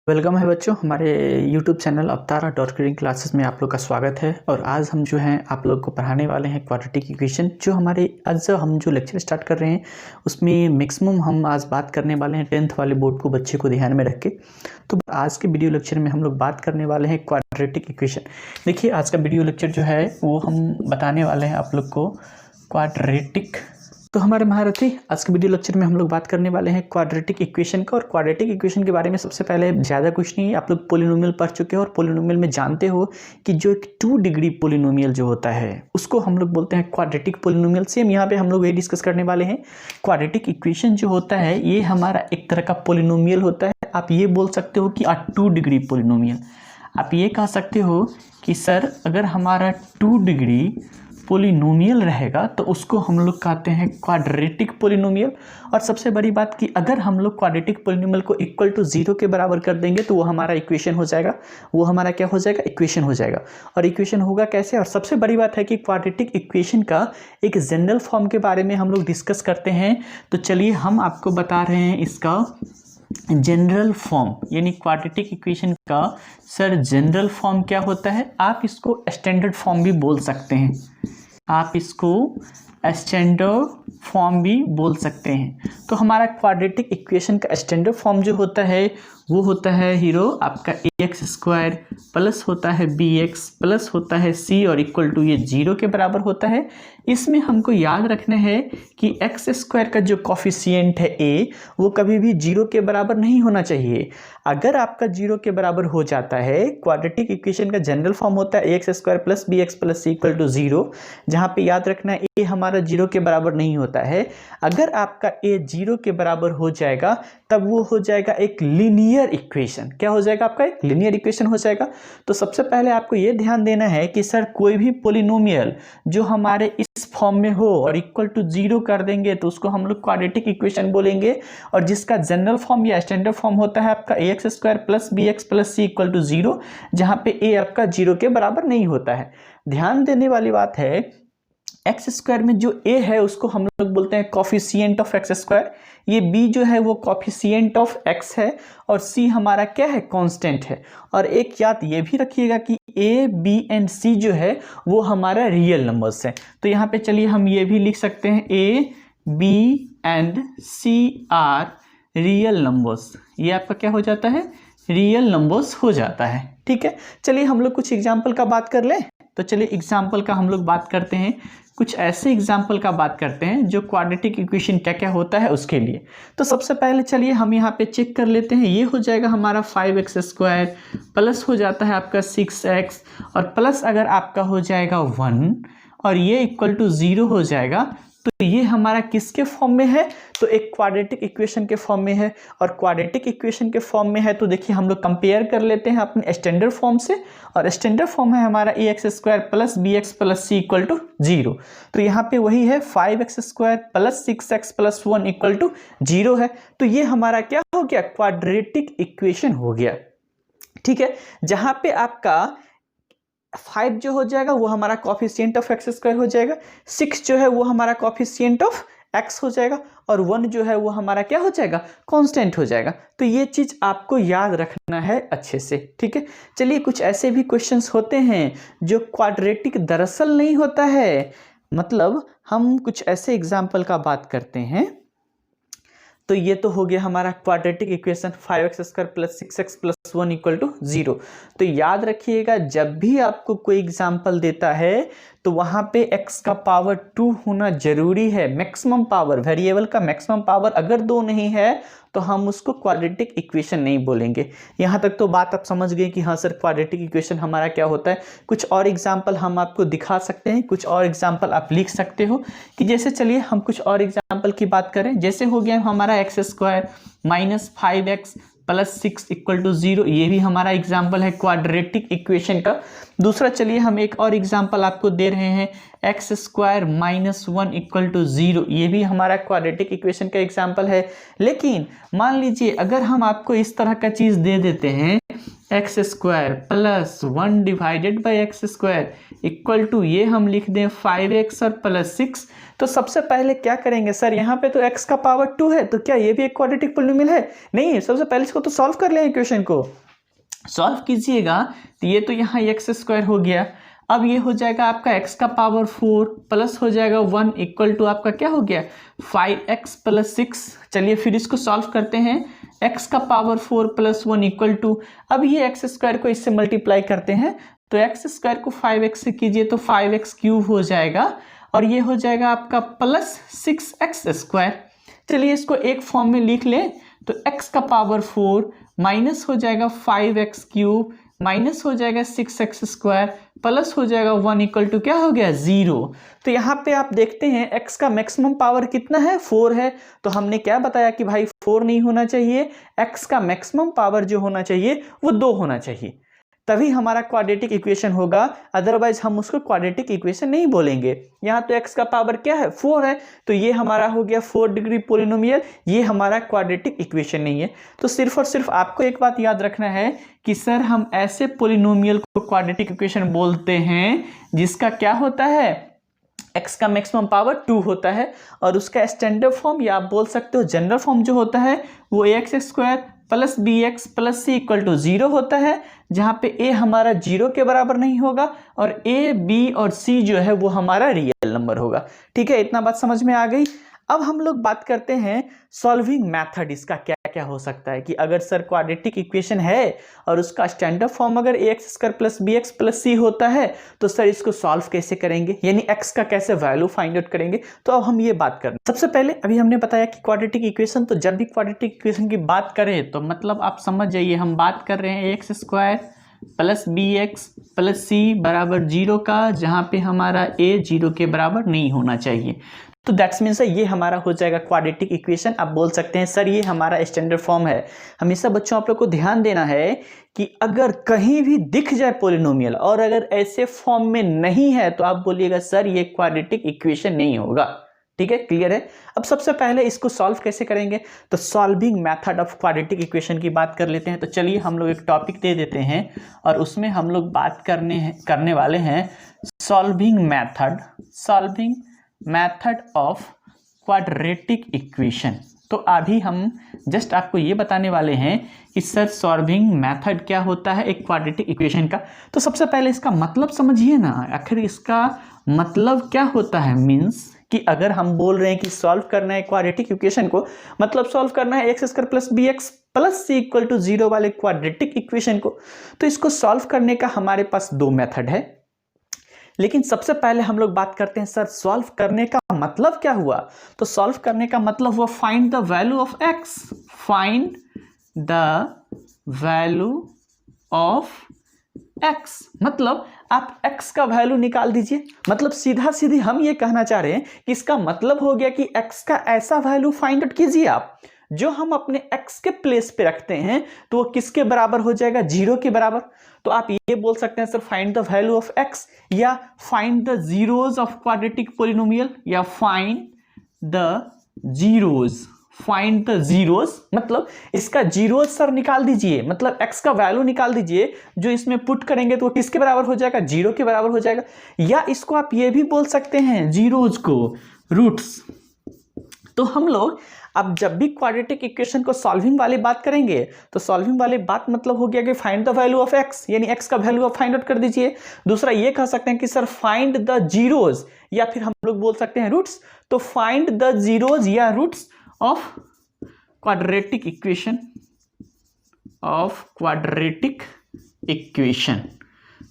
Welcome है बच्चों, हमारे YouTube चैनल अवतारा डॉट क्रीडिंग क्लासेस में आप लोग का स्वागत है। और आज हम जो हैं आप लोग को पढ़ाने वाले हैं क्वाड्रेटिक इक्वेशन। जो हमारे आज हम जो लेक्चर स्टार्ट कर रहे हैं उसमें मैक्सिमम हम आज बात करने वाले हैं 10th वाले बोर्ड को बच्चे को ध्यान में रख के। तो आज के वीडियो लेक्चर में हम लोग बात करने वाले हैं क्वाड्रेटिक इक्वेशन। देखिए, आज का वीडियो लेक्चर जो है वो हम बताने वाले हैं आप लोग को क्वाड्रेटिक। तो हमारे महारथी, आज के वीडियो लेक्चर में हम लोग बात करने वाले हैं क्वाड्रेटिक इक्वेशन का। और क्वाड्रेटिक इक्वेशन के बारे में सबसे पहले ज़्यादा कुछ नहीं है, आप लोग पोलिनोमियल पढ़ चुके हो और पोलिनोमियल में जानते हो कि जो एक 2 डिग्री पोलिनोमियल जो होता है उसको हम लोग बोलते हैं क्वाड्रेटिक पोलिनोमियल। सेम यहाँ पे हम लोग ये डिस्कस करने वाले हैं। क्वाड्रेटिक इक्वेशन जो होता है ये हमारा एक तरह का पोलिनोमियल होता है। आप ये बोल सकते हो कि 2 डिग्री पोलिनोमियल। आप ये कह सकते हो कि सर अगर हमारा 2 डिग्री पोलिनोमियल रहेगा तो उसको हम लोग कहते हैं क्वाड्रेटिक पोलिनोमियल। और सबसे बड़ी बात कि अगर हम लोग क्वाड्रेटिक पोलिनोमियल को इक्वल टू 0 के बराबर कर देंगे तो वो हमारा इक्वेशन हो जाएगा। वो हमारा क्या हो जाएगा? इक्वेशन हो जाएगा। और इक्वेशन होगा कैसे? और सबसे बड़ी बात है कि क्वाड्रेटिक इक्वेशन का एक जनरल फॉर्म के बारे में हम लोग डिस्कस करते हैं। तो चलिए हम आपको बता रहे हैं इसका जनरल फॉर्म, यानी क्वाड्रेटिक इक्वेशन का सर जनरल फॉर्म क्या होता है। आप इसको स्टैंडर्ड फॉर्म भी बोल सकते हैं, आप इसको स्टैंडर्ड फॉर्म भी बोल सकते हैं। तो हमारा क्वाड्रेटिक इक्वेशन का स्टैंडर्ड फॉर्म जो होता है वो होता है हीरो आपका ax² प्लस होता है bx प्लस होता है c और इक्वल टू ये 0 के बराबर होता है। इसमें हमको याद रखना है कि x² का जो कॉफिशिएंट है a वो कभी भी 0 के बराबर नहीं होना चाहिए। अगर आपका 0 के बराबर हो जाता है, क्वाड्रेटिक इक्वेशन का जनरल फॉर्म होता है ax² plus bx plus c equal to 0, जहाँ पे याद रखना है a हमारा 0 के बराबर नहीं होता है। अगर आपका a 0 के बराबर हो जाएगा तब वो हो जाएगा एक लीनियर इक्वेशन। क्या हो जाएगा? आपका एक लीनियर इक्वेशन हो जाएगा। तो सबसे पहले आपको ये ध्यान देना है कि सर कोई भी पोलिनोमियल जो हमारे इस फॉर्म में हो और इक्वल टू 0 कर देंगे तो उसको हम लोग क्वाड्रेटिक इक्वेशन बोलेंगे। और जिसका जनरल फॉर्म या स्टैंडर्ड फॉर्म होता है आपका ax² plus bx plus c equal to 0, जहाँ पे a आपका 0 के बराबर नहीं होता है। ध्यान देने वाली बात है, x² में जो a है उसको हम लोग बोलते हैं कॉफिशिएंट ऑफ x²। ये b जो है वो कॉफिशिएंट ऑफ x है और c हमारा क्या है? कांस्टेंट है। और एक याद ये भी रखिएगा कि a, b एंड c जो है वो हमारा रियल नंबर्स है। तो यहाँ पे चलिए हम ये भी लिख सकते हैं a, b and c are real numbers. ये आपका क्या हो जाता है? रियल नंबर्स हो जाता है। ठीक है, चलिए हम लोग कुछ एग्जाम्पल का बात कर लें। तो चलिए एग्जाम्पल का हम लोग बात करते हैं, कुछ ऐसे एग्जाम्पल का बात करते हैं जो क्वाड्रेटिक इक्वेशन क्या क्या होता है उसके लिए। तो सबसे पहले चलिए हम यहाँ पे चेक कर लेते हैं। ये हो जाएगा हमारा 5x² प्लस हो जाता है आपका 6x और प्लस अगर आपका हो जाएगा 1 और ये इक्वल टू 0 हो जाएगा। तो ये हमारा किसके फॉर्म में है? तो एक क्वाड्रेटिक इक्वेशन के फॉर्म में है। और क्वाड्रेटिक इक्वेशन के फॉर्म में है तो देखिए हम लोग कंपेयर कर लेते हैं अपने स्टैंडर्ड फॉर्म से। और स्टैंडर्ड फॉर्म है हमारा ax² plus bx plus c equal to 0। तो यहाँ पे वही है 5x² plus 6x plus 1 equal to 0 है। तो ये हमारा क्या हो गया? क्वाड्रेटिक इक्वेशन हो गया। ठीक है, जहाँ पे आपका 5 जो हो जाएगा वो हमारा कॉफिशिएंट ऑफ x² हो जाएगा, 6 जो है वो हमारा कॉफिशिएंट ऑफ x हो जाएगा और 1 जो है वो हमारा क्या हो जाएगा? कांस्टेंट हो जाएगा। तो ये चीज आपको याद रखना है अच्छे से। ठीक है, चलिए कुछ ऐसे भी क्वेश्चंस होते हैं जो क्वाड्रेटिक दरअसल नहीं होता है। मतलब हम कुछ ऐसे एग्जाम्पल का बात करते हैं। तो ये तो हो गया हमारा quadratic equation 5x² plus 6x plus 1 equal to 0। तो याद रखिएगा, जब भी आपको कोई एग्जाम्पल देता है तो वहाँ पे x का पावर 2 होना जरूरी है। मैक्सिमम पावर, वेरिएबल का मैक्सिमम पावर अगर 2 नहीं है तो हम उसको क्वाड्रेटिक इक्वेशन नहीं बोलेंगे। यहाँ तक तो बात आप समझ गए कि हाँ सर क्वाड्रेटिक इक्वेशन हमारा क्या होता है। कुछ और एग्जाम्पल हम आपको दिखा सकते हैं, कुछ और एग्जाम्पल आप लिख सकते हो कि जैसे चलिए हम कुछ और एग्जाम्पल की बात करें। जैसे हो गया हमारा x² minus 5x plus 6 equal to 0। ये भी हमारा एग्जाम्पल है क्वाड्रेटिक इक्वेशन का। दूसरा चलिए हम एक और एग्जाम्पल आपको दे रहे हैं, x² माइनस 1 इक्वल टू 0। ये भी हमारा क्वाड्रेटिक इक्वेशन का एग्जाम्पल है। लेकिन मान लीजिए अगर हम आपको इस तरह का चीज दे देते हैं x square plus 1 divided by x square equal to ये हम लिख दें 5x और प्लस 6। तो सबसे पहले क्या करेंगे सर, यहाँ पे तो x का पावर 2 है, तो क्या ये भी एक क्वाड्रेटिक पॉलिनोमियल है? नहीं, सबसे पहले इसको तो सॉल्व कर लें, इक्वेशन को सॉल्व कीजिएगा तो ये तो यहाँ एक्स स्क्वायर हो गया। अब ये हो जाएगा आपका x का पावर 4 प्लस हो जाएगा 1 इक्वल टू आपका क्या हो गया 5x प्लस 6। चलिए फिर इसको सॉल्व करते हैं। x का पावर 4 प्लस 1 इक्वल टू, अब ये एक्स स्क्वायर को इससे मल्टीप्लाई करते हैं, तो एक्स स्क्वायर को 5x से कीजिए तो 5x क्यूब हो जाएगा और ये हो जाएगा आपका प्लस 6x स्क्वायर। चलिए इसको एक फॉर्म में लिख लें, तो x का पावर 4 माइनस हो जाएगा 5x क्यूब माइनस हो जाएगा 6x स्क्वायर प्लस हो जाएगा 1 इक्वल टू क्या हो गया 0। तो यहाँ पे आप देखते हैं x का मैक्सिमम पावर कितना है 4 है, तो हमने क्या बताया कि भाई 4 नहीं होना चाहिए, x का मैक्सिमम पावर जो होना चाहिए वो 2 होना चाहिए, तभी हमारा क्वाड्रेटिक इक्वेशन होगा, अदरवाइज हम उसको क्वाड्रेटिक इक्वेशन नहीं बोलेंगे। यहाँ तो x का पावर क्या है 4 है, तो ये हमारा हो गया 4 डिग्री पोलिनोमियल, ये हमारा क्वाड्रेटिक इक्वेशन नहीं है। तो सिर्फ और सिर्फ आपको एक बात याद रखना है कि सर हम ऐसे पोलिनोमियल को क्वाड्रेटिक इक्वेशन बोलते हैं जिसका क्या होता है x का मैक्सिमम पावर 2 होता है और उसका स्टैंडर्ड फॉर्म या आप बोल सकते हो जनरल फॉर्म जो होता है वो ax square plus B x plus c equal to 0 होता है, जहाँ पे a हमारा 0 के बराबर नहीं होगा और a, b और c जो है वो हमारा रियल नंबर होगा। ठीक है, इतना बात समझ में आ गई। अब हम लोग बात करते हैं सॉल्विंग मेथड, इसका क्या क्या हो सकता है कि अगर सर क्वाड्रेटिक इक्वेशन है और उसका स्टैंडर्ड फॉर्म अगर ax square plus B x plus C होता है तो सर इसको सॉल्व कैसे करेंगे, यानी x का कैसे वैल्यू फाइंड आउट करेंगे। तो अब हम ये बात करें, सबसे पहले अभी हमने बताया कि क्वाड्रेटिक इक्वेशन, तो जब भी क्वाड्रेटिक इक्वेशन की बात करें तो मतलब आप समझ जाइए हम बात कर रहे हैं ax square plus B x plus C बराबर 0 का, जहाँ पे हमारा a 0 के बराबर नहीं होना चाहिए। तो दैट्स मीन्स ये हमारा हो जाएगा क्वाड्रेटिक इक्वेशन। आप बोल सकते हैं सर ये हमारा स्टैंडर्ड फॉर्म है। हमेशा बच्चों आप लोग को ध्यान देना है कि अगर कहीं भी दिख जाए पोलिनोमियल और अगर ऐसे फॉर्म में नहीं है तो आप बोलिएगा सर ये क्वाड्रेटिक इक्वेशन नहीं होगा। ठीक है, क्लियर है। अब सबसे पहले इसको सॉल्व कैसे करेंगे, तो solving method of quadratic equation की बात कर लेते हैं। तो चलिए हम लोग एक टॉपिक दे देते हैं और उसमें हम लोग बात करने वाले हैं solving method of quadratic equation. तो अभी हम जस्ट आपको ये बताने वाले हैं कि सर सॉल्विंग मेथड क्या होता है एक क्वाड्रेटिक इक्वेशन का। तो सबसे पहले इसका मतलब समझिए ना, आखिर इसका मतलब क्या होता है। मीन्स कि अगर हम बोल रहे हैं कि सॉल्व करना है क्वाड्रेटिक इक्वेशन को, मतलब सॉल्व करना है x square plus B x plus c equal to 0 वाले क्वाड्रेटिक इक्वेशन को, तो इसको सॉल्व करने का हमारे पास 2 मेथड है। लेकिन सबसे पहले हम लोग बात करते हैं सर सॉल्व करने का मतलब क्या हुआ। तो सॉल्व करने का मतलब हुआ find the value of x, find the value of x, मतलब आप x का वैल्यू निकाल दीजिए। मतलब सीधा सीधी हम ये कहना चाह रहे हैं कि इसका मतलब हो गया कि x का ऐसा वैल्यू फाइंड आउट कीजिए आप जो हम अपने x के प्लेस पे रखते हैं, तो वो किसके बराबर हो जाएगा 0 के बराबर। तो आप ये बोल सकते हैं sir find the value of x या find the zeros of quadratic polynomial या find the zeros, find the zeros मतलब इसका जीरोज सर निकाल दीजिए, मतलब x का वैल्यू निकाल दीजिए जो इसमें पुट करेंगे तो वो किसके बराबर हो जाएगा 0 के बराबर हो जाएगा। या इसको आप ये भी बोल सकते हैं जीरोज को रूट्स। तो हम लोग अब जब भी क्वाड्रेटिक इक्वेशन को सॉल्विंग वाली बात करेंगे तो सॉल्विंग वाली बात मतलब हो गया कि find the value of x, यानी x का वैल्यू आप फाइंड आउट कर दीजिए। दूसरा ये कह सकते हैं कि सर फाइंड द जीरोज, या फिर हम लोग बोल सकते हैं रूट्स। तो फाइंड द जीरोज या रूट्स ऑफ क्वाड्रेटिक इक्वेशन।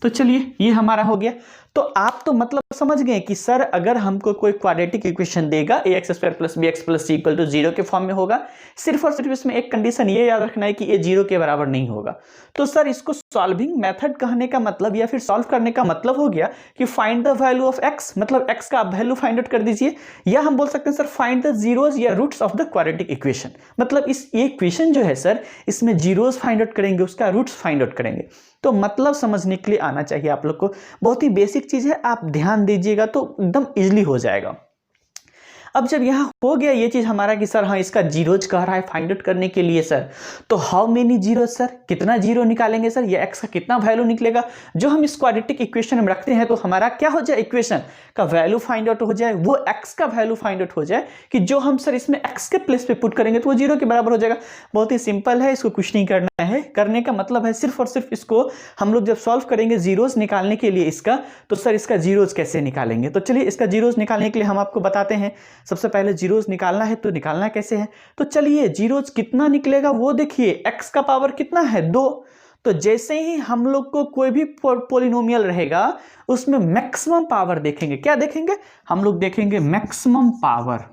तो चलिए ये हमारा हो गया। तो आप तो मतलब समझ गए कि सर अगर हमको कोई क्वाड्रेटिक इक्वेशन देगा ax square plus B x plus c equal to 0 के फॉर्म में होगा, सिर्फ और सिर्फ इसमें एक कंडीशन ये याद रखना है कि ये 0 के बराबर नहीं होगा। तो सर इसको सॉल्विंग मेथड कहने का मतलब या फिर सॉल्व करने का मतलब हो गया कि find the value of x, मतलब x का आप वैल्यू फाइंड आउट कर दीजिए। या हम बोल सकते हैं सर फाइंड द जीरोज या roots of the quadratic equation, मतलब इस इक्वेशन जो है सर इसमें जीरोज फाइंड आउट करेंगे, उसका रूट्स फाइंड आउट करेंगे। तो मतलब समझने के लिए आना चाहिए आप लोग को, बहुत ही बेसिक चीज है, आप ध्यान दीजिएगा तो एकदम इजीली हो जाएगा। अब जब यहाँ हो गया ये चीज हमारा कि सर हाँ इसका जीरोज कह रहा है फाइंड आउट करने के लिए सर, तो हाउ मेनी जीरो सर, कितना जीरो निकालेंगे सर, ये एक्स का कितना वैल्यू निकलेगा जो हम इस क्वाड्रेटिक इक्वेशन में रखते हैं, तो हमारा क्या हो जाए, इक्वेशन का वैल्यू फाइंड आउट हो जाए, वो एक्स का वैल्यू फाइंड आउट हो जाए कि जो हम सर इसमें एक्स के प्लेस पे पुट करेंगे तो वो जीरो के बराबर हो जाएगा। बहुत ही सिंपल है, इसको कुछ नहीं करना है, करने का मतलब है सिर्फ और सिर्फ इसको हम लोग जब सॉल्व करेंगे जीरोज निकालने के लिए इसका, तो सर इसका जीरोज कैसे निकालेंगे। तो चलिए इसका जीरोज निकालने के लिए हम आपको बताते हैं। सबसे पहले जीरोज निकालना है तो निकालना कैसे है, तो चलिए जीरोज कितना निकलेगा वो देखिए, एक्स का पावर कितना है 2, तो जैसे ही हम लोग को कोई भी पॉलिनोमियल रहेगा उसमें मैक्सिमम पावर देखेंगे, क्या देखेंगे, हम लोग देखेंगे मैक्सिमम पावर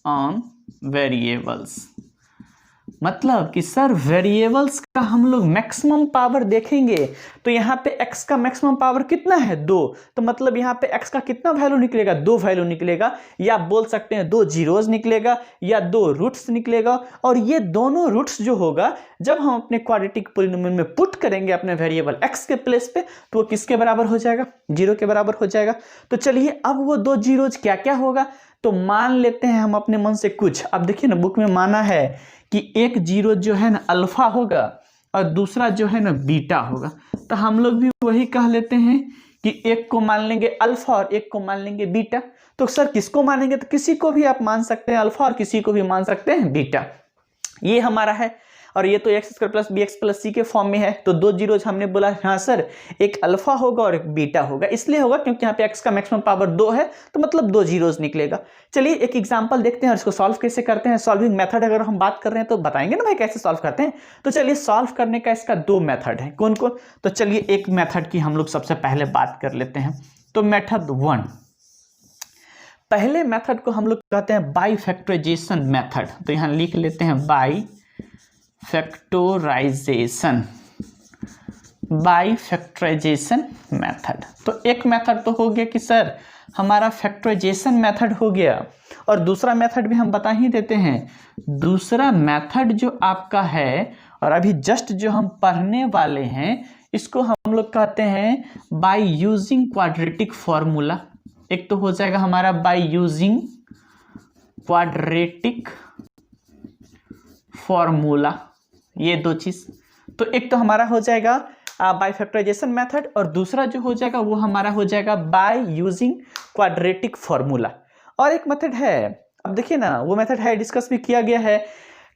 ऑन वेरिएबल्स। मतलब कि सर वेरिएबल्स का हम लोग मैक्सिमम पावर देखेंगे, तो यहाँ पे x का मैक्सिमम पावर कितना है 2, तो मतलब यहाँ पे x का कितना वैल्यू निकलेगा, 2 वैल्यू निकलेगा, या आप बोल सकते हैं 2 जीरोज निकलेगा या 2 रूट्स निकलेगा। और ये दोनों रूट्स जो होगा जब हम अपने क्वाड्रेटिक पॉलिनोमियल में पुट करेंगे अपने वेरिएबल x के प्लेस पे, तो वो किसके बराबर हो जाएगा, 0 के बराबर हो जाएगा। तो चलिए अब वो 2 जीरोज क्या क्या होगा, तो मान लेते हैं हम अपने मन से कुछ। अब देखिए ना बुक में माना है कि एक जीरो जो है ना अल्फा होगा और दूसरा जो है ना बीटा होगा, तो हम लोग भी वही कह लेते हैं कि एक को मान लेंगे अल्फा और एक को मान लेंगे बीटा। तो सर किसको मानेंगे, तो किसी को भी आप मान सकते हैं अल्फा और किसी को भी मान सकते हैं बीटा, ये हमारा है। और ये तो X square plus B x plus C के फॉर्म में है, तो 2 जीरोज हमने बोला हाँ सर एक अल्फा होगा और एक बीटा होगा, इसलिए होगा क्योंकि यहाँ पे एक्स का मैक्सिमम पावर 2 है, तो मतलब 2 जीरोज निकलेगा। चलिए एक एग्जांपल देखते हैं और इसको सॉल्व कैसे करते हैं। सॉल्विंग मेथड अगर हम बात कर रहे हैं तो बताएंगे ना भाई कैसे सॉल्व करते हैं। तो चलिए सॉल्व करने का इसका 2 मेथड है, कौन कौन, तो चलिए एक मेथड की हम लोग सबसे पहले बात कर लेते हैं। तो मेथड 1, पहले मेथड को हम लोग कहते हैं बाई फैक्टराइजेशन मेथड, तो यहाँ लिख लेते हैं बाई फैक्टराइजेशन मेथड। तो एक मेथड तो हो गया कि सर हमारा फैक्टराइजेशन मेथड हो गया, और दूसरा मेथड भी हम बता ही देते हैं। दूसरा मेथड जो आपका है और अभी जस्ट जो हम पढ़ने वाले हैं, इसको हम लोग कहते हैं बाय यूजिंग क्वाड्रेटिक फॉर्मूला। एक तो हो जाएगा हमारा बाय यूजिंग क्वाड्रेटिक फॉर्मूला, ये 2 चीज। तो एक तो हमारा हो जाएगा बाय फैक्टराइजेशन मेथड, और दूसरा जो हो जाएगा वो हमारा हो जाएगा बाय यूजिंग क्वाड्रेटिक फॉर्मूला। और एक मेथड है, अब देखिए ना वो मेथड है, डिस्कस भी किया गया है,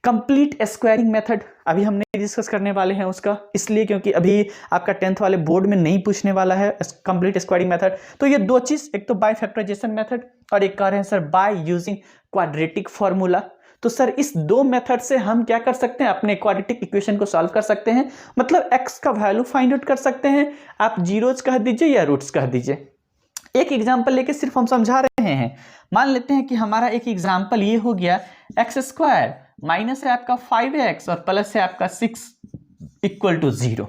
कंप्लीट स्क्वायरिंग मेथड। अभी हम नहीं डिस्कस करने वाले हैं उसका, इसलिए क्योंकि अभी आपका 10th वाले बोर्ड में नहीं पूछने वाला है कंप्लीट स्क्वायरिंग मेथड। तो ये 2 चीज, एक तो बाय फैक्टराइजेशन मेथड और एक कह रहे हैं sir by using quadratic formula. तो सर इस 2 मेथड से हम क्या कर सकते हैं, अपने क्वाड्रेटिक इक्वेशन को सॉल्व कर सकते हैं, मतलब x का वैल्यू फाइंड आउट कर सकते हैं। आप जीरोज कह दीजिए या रूट्स कह दीजिए। एक एग्जांपल लेके सिर्फ हम समझा रहे हैं। मान लेते हैं कि हमारा एक एग्जांपल ये हो गया, एक्स स्क्वायर माइनस है आपका 5x और प्लस है आपका 6 इक्वल टू 0।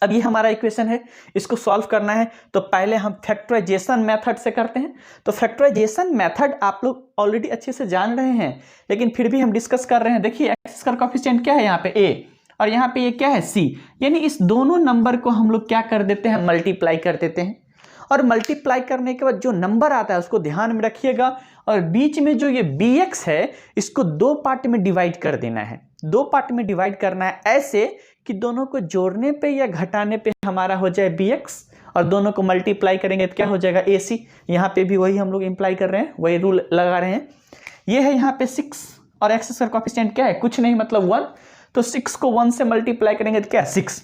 अब ये हमारा इक्वेशन है, इसको सॉल्व करना है तो पहले हम फैक्टराइजेशन मेथड से करते हैं। तो फैक्टराइजेशन मेथड आप लोग ऑलरेडी अच्छे से जान रहे हैं, लेकिन फिर भी हम डिस्कस कर रहे हैं। देखिए एक्स का कोएफिशिएंट क्या है यहाँ पे a, और यहाँ पे ये क्या है c, यानी इस दोनों नंबर को हम लोग क्या कर देते हैं, मल्टीप्लाई कर देते हैं। और मल्टीप्लाई करने के बाद जो नंबर आता है उसको ध्यान में रखिएगा, और बीच में जो ये bx है इसको 2 पार्ट में डिवाइड कर देना है। 2 पार्ट में डिवाइड करना है ऐसे कि दोनों को जोड़ने पे या घटाने पे हमारा हो जाए bx, और दोनों को मल्टीप्लाई करेंगे तो क्या हो जाएगा ac। यहाँ पे भी वही हम लोग इंप्लाई कर रहे हैं, वही रूल लगा रहे हैं। ये है यहाँ पे 6 और एक्स का कोएफिशिएंट क्या है, कुछ नहीं मतलब 1, तो 6 को 1 से मल्टीप्लाई करेंगे तो क्या 6,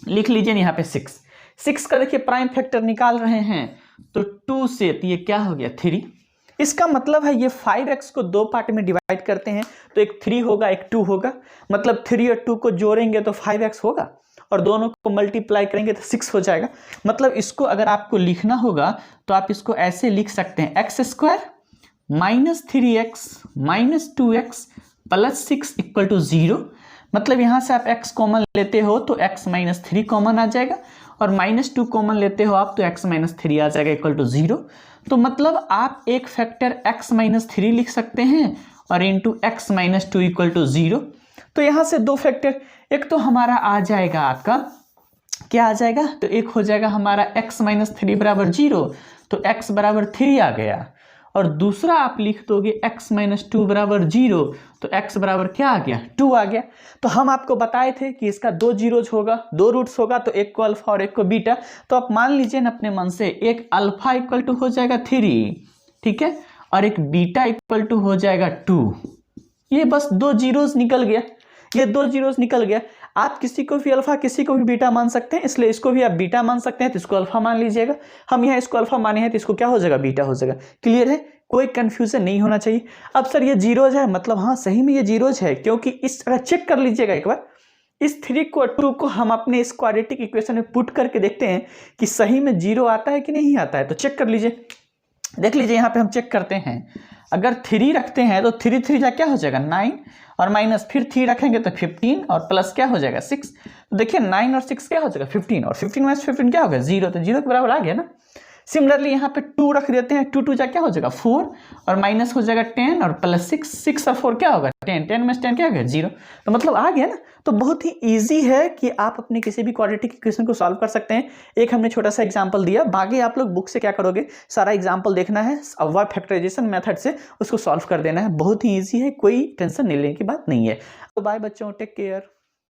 लिख लीजिए यहाँ पे 6 का देखिए प्राइम फैक्टर निकाल रहे हैं, तो 2 से तो ये क्या हो गया 3। इसका मतलब है ये 5x को 2 पार्ट में डिवाइड करते हैं, तो एक 3 होगा एक 2 होगा, मतलब 3 और 2 को जोड़ेंगे तो 5x होगा, और दोनों को मल्टीप्लाई करेंगे तो 6 हो जाएगा। मतलब इसको अगर आपको लिखना होगा तो आप इसको ऐसे लिख सकते हैं, x square minus 3x minus 2x plus 6 equal to 0। मतलब यहाँ से आप x कॉमन लेते हो तो x माइनस 3 कॉमन आ जाएगा, और माइनस 2 कॉमन लेते हो आप तो x माइनस 3 आ जाएगा इक्वल टू 0। तो मतलब आप एक फैक्टर x माइनस 3 लिख सकते हैं और into x minus 2 equal to 0। तो यहाँ से 2 फैक्टर, एक तो हमारा आ जाएगा आपका क्या आ जाएगा, तो एक हो जाएगा हमारा x माइनस 3 बराबर 0, तो x बराबर 3 आ गया। और दूसरा आप लिख दोगे x माइनस 2 बराबर 0, तो x बराबर क्या आ गया, 2 आ गया। तो हम आपको बताए थे कि इसका 2 जीरोज होगा, 2 रूट्स होगा, तो एक को अल्फा और एक को बीटा। तो आप मान लीजिए ना अपने मन से, एक अल्फा इक्वल टू हो जाएगा 3, ठीक है, और एक बीटा इक्वल टू हो जाएगा 2। ये बस 2 जीरोज निकल गया, ये 2 जीरोज निकल गया। आप किसी को भी अल्फा किसी को भी बीटा मान सकते हैं, इसलिए इसको भी आप बीटा मान सकते हैं, तो इसको अल्फा मान लीजिएगा। हम यहाँ इसको अल्फा माने हैं तो इसको क्या हो जाएगा, बीटा हो जाएगा। क्लियर है, कोई कंफ्यूजन नहीं होना चाहिए। अब सर ये जीरोज है, मतलब हाँ सही में ये जीरोज है, क्योंकि इस अगर चेक कर लीजिएगा एक बार, इस 3 को और 2 को हम अपने इस क्वाड्रेटिक इक्वेशन में पुट करके देखते हैं कि सही में जीरो आता है कि नहीं आता है। तो चेक कर लीजिए, देख लीजिए यहाँ पे हम चेक करते हैं। अगर 3 रखते हैं तो 3 3 जा क्या हो जाएगा 9, और माइनस फिर 3 रखेंगे तो 15, और प्लस क्या हो जाएगा 6। तो देखिए 9 और 6 क्या हो जाएगा 15, और 15 माइनस 15 क्या होगा 0, तो 0 के बराबर आ गया ना। सिमिलरली यहाँ पे 2 रख देते हैं, 2 2 जा क्या हो जाएगा 4, और माइनस हो जाएगा 10, और प्लस 6, 6 और 4 क्या होगा 10, 10 में 10 क्या होगा 0, तो मतलब आ गया ना। तो बहुत ही इजी है कि आप अपने किसी भी क्वाड्रेटिक इक्वेशन को सॉल्व कर सकते हैं। एक हमने छोटा सा एग्जांपल दिया, बाकी आप लोग बुक से क्या करोगे, सारा एग्जांपल देखना है, अवॉइड फैक्टराइजेशन मेथड से उसको सॉल्व कर देना है। बहुत ही ईजी है, कोई टेंशन नहीं लेने की बात नहीं है। तो बाय बच्चों, टेक केयर।